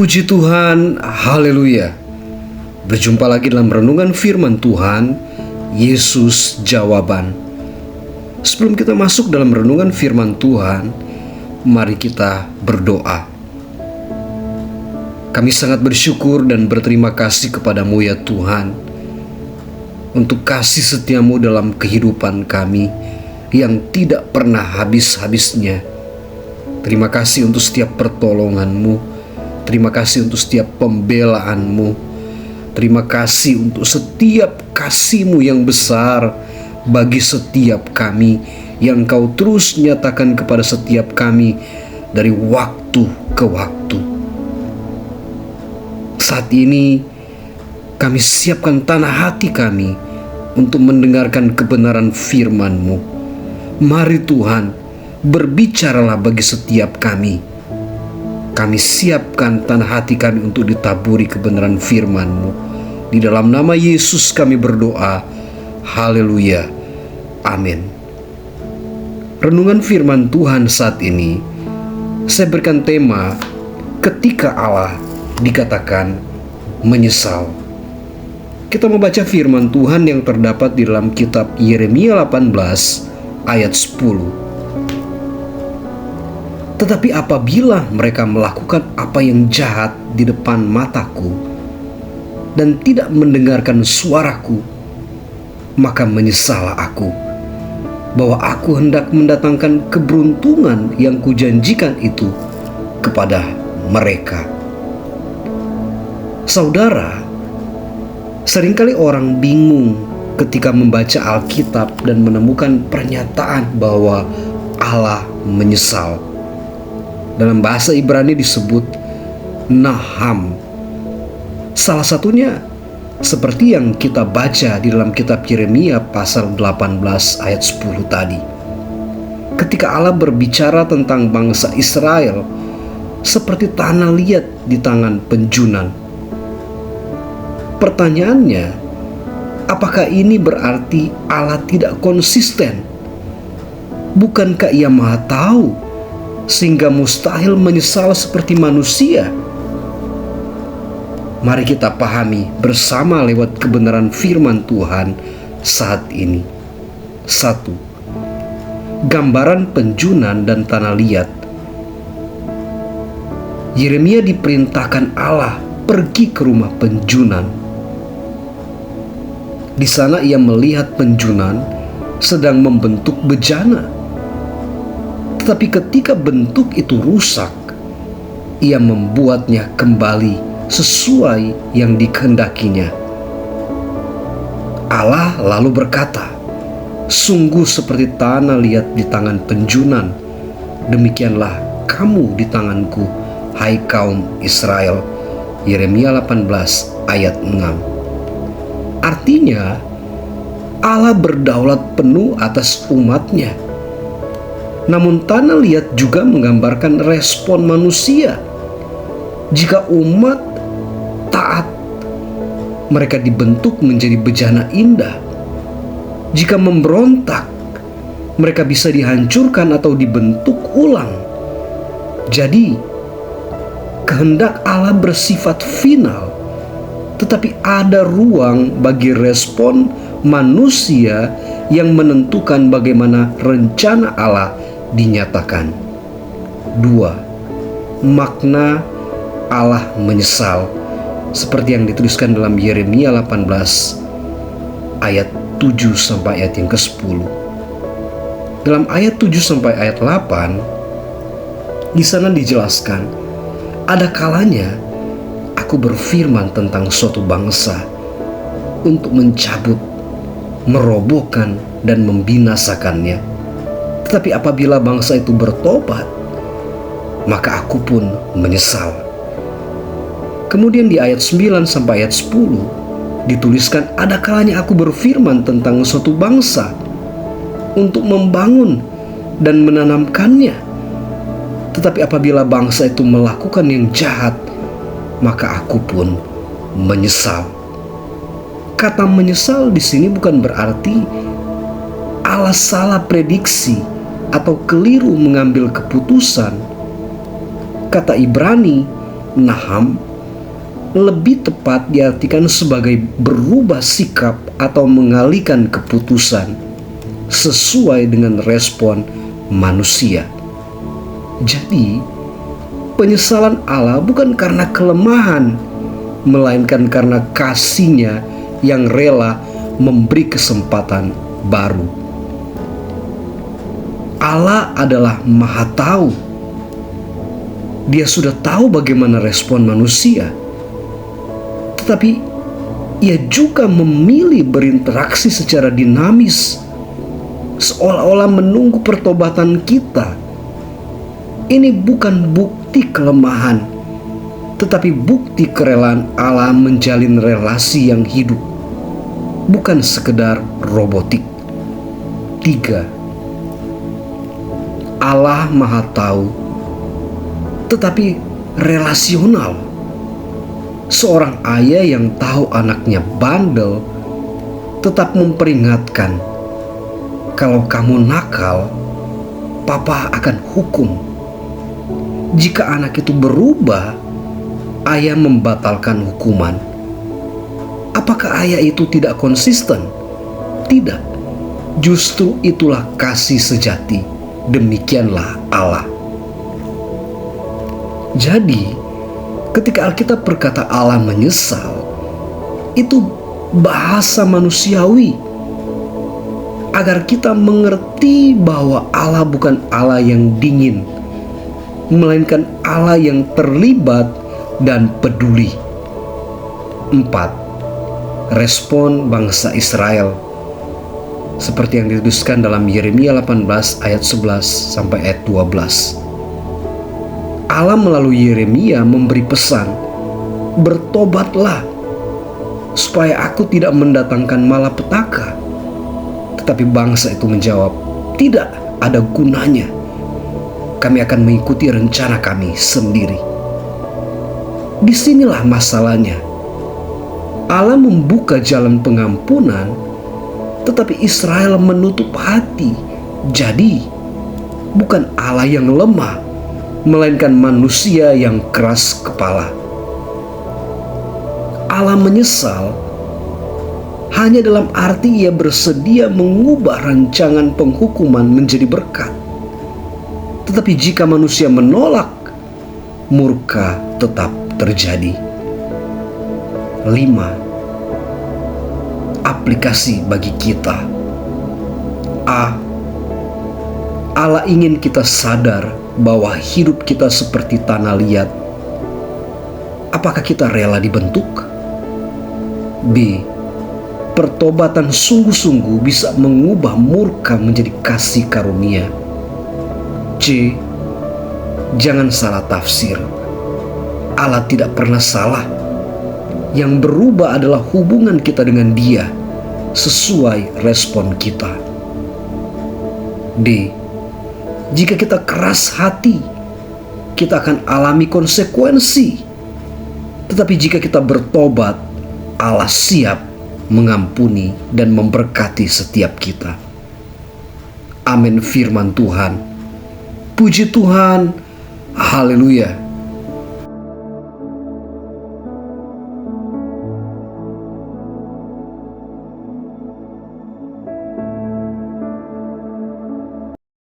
Puji Tuhan, haleluya. Berjumpa lagi dalam renungan firman Tuhan, Yesus Jawaban. Sebelum kita masuk dalam renungan firman Tuhan, mari kita berdoa. Kami sangat bersyukur dan berterima kasih kepadamu ya Tuhan, untuk kasih setiamu dalam kehidupan kami yang tidak pernah habis-habisnya. Terima kasih untuk setiap pertolonganmu. Terima kasih untuk setiap pembelaanmu. Terima kasih untuk setiap kasih-Mu yang besar bagi setiap kami, yang Kau terus nyatakan kepada setiap kami dari waktu ke waktu. Saat ini kami siapkan tanah hati kami untuk mendengarkan kebenaran firman-Mu. Mari Tuhan, berbicaralah bagi setiap kami. Kami siapkan tanah hati kami untuk ditaburi kebenaran firman-Mu. Di dalam nama Yesus kami berdoa. Haleluya. Amin. Renungan firman Tuhan saat ini, saya berikan tema, ketika Allah dikatakan menyesal. Kita membaca firman Tuhan yang terdapat di dalam kitab Yeremia 18 ayat 10. Tetapi apabila mereka melakukan apa yang jahat di depan mataku dan tidak mendengarkan suaraku, maka menyesallah aku bahwa aku hendak mendatangkan keberuntungan yang kujanjikan itu kepada mereka. Saudara, seringkali orang bingung ketika membaca Alkitab dan menemukan pernyataan bahwa Allah menyesal. Dalam bahasa Ibrani disebut Naham. Salah satunya seperti yang kita baca di dalam kitab Yeremia pasal 18 ayat 10 tadi. Ketika Allah berbicara tentang bangsa Israel seperti tanah liat di tangan penjunan. Pertanyaannya, apakah ini berarti Allah tidak konsisten? Bukankah Ia Maha Tahu sehingga mustahil menyesal seperti manusia? Mari kita pahami bersama lewat kebenaran firman Tuhan saat ini. 1. Gambaran penjunan dan tanah liat. Yeremia diperintahkan Allah pergi ke rumah penjunan. Di sana ia melihat penjunan sedang membentuk bejana. Tetapi ketika bentuk itu rusak, ia membuatnya kembali sesuai yang dikehendakinya. Allah lalu berkata, "Sungguh seperti tanah liat di tangan penjunan, demikianlah kamu di tanganku, hai kaum Israel." Yeremia 18 ayat 6. Artinya, Allah berdaulat penuh atas umatnya. Namun tanah liat juga menggambarkan respon manusia. Jika umat taat, mereka dibentuk menjadi bejana indah. Jika memberontak, mereka bisa dihancurkan atau dibentuk ulang. Jadi, kehendak Allah bersifat final, tetapi ada ruang bagi respon manusia yang menentukan bagaimana rencana Allah dinyatakan. 2. Makna Allah menyesal seperti yang dituliskan dalam Yeremia 18 ayat 7 sampai ayat yang ke-10. Dalam ayat 7 sampai ayat 8, di sana dijelaskan, ada kalanya aku berfirman tentang suatu bangsa untuk mencabut, merobohkan dan membinasakannya. Tetapi apabila bangsa itu bertobat, maka aku pun menyesal. Kemudian di ayat 9 sampai ayat 10 dituliskan, ada kalanya aku berfirman tentang suatu bangsa untuk membangun dan menanamkannya. Tetapi apabila bangsa itu melakukan yang jahat, maka aku pun menyesal. Kata menyesal di sini bukan berarti Allah salah prediksi atau keliru mengambil keputusan. Kata Ibrani Naham lebih tepat diartikan sebagai berubah sikap atau mengalihkan keputusan sesuai dengan respon manusia. Jadi, penyesalan Allah bukan karena kelemahan, melainkan karena kasih-Nya yang rela memberi kesempatan baru. Allah adalah Maha Tahu. Dia sudah tahu bagaimana respon manusia, tetapi Ia juga memilih berinteraksi secara dinamis, seolah-olah menunggu pertobatan kita. Ini bukan bukti kelemahan, tetapi bukti kerelaan Allah menjalin relasi yang hidup, bukan sekedar robotik. 3. Allah Maha Tahu, tetapi relasional. Seorang ayah yang tahu anaknya bandel tetap memperingatkan, kalau kamu nakal, papa akan hukum. Jika anak itu berubah, ayah membatalkan hukuman. Apakah ayah itu tidak konsisten? Tidak. Justru itulah kasih sejati. Demikianlah Allah. Jadi, ketika Alkitab berkata Allah menyesal, itu bahasa manusiawi agar kita mengerti bahwa Allah bukan Allah yang dingin, melainkan Allah yang terlibat dan peduli. 4. Respon bangsa Israel seperti yang dituliskan dalam Yeremia 18 ayat 11 sampai ayat 12. Allah melalui Yeremia memberi pesan, bertobatlah supaya aku tidak mendatangkan malapetaka. Tetapi bangsa itu menjawab, tidak ada gunanya. Kami akan mengikuti rencana kami sendiri. Disinilah masalahnya. Allah membuka jalan pengampunan, tetapi Israel menutup hati. Jadi, bukan Allah yang lemah, melainkan manusia yang keras kepala. Allah menyesal hanya dalam arti Ia bersedia mengubah rancangan penghukuman menjadi berkat. Tetapi jika manusia menolak, murka tetap terjadi. 5. Aplikasi bagi kita. A. Allah ingin kita sadar bahwa hidup kita seperti tanah liat. Apakah kita rela dibentuk? B. Pertobatan sungguh-sungguh bisa mengubah murka menjadi kasih karunia. C. Jangan salah tafsir. Allah tidak pernah salah. Yang berubah adalah hubungan kita dengan Dia sesuai respon kita. D. Jika kita keras hati, kita akan alami konsekuensi. Tetapi jika kita bertobat, Allah siap mengampuni dan memberkati setiap kita. Amin firman Tuhan. Puji Tuhan. Haleluya.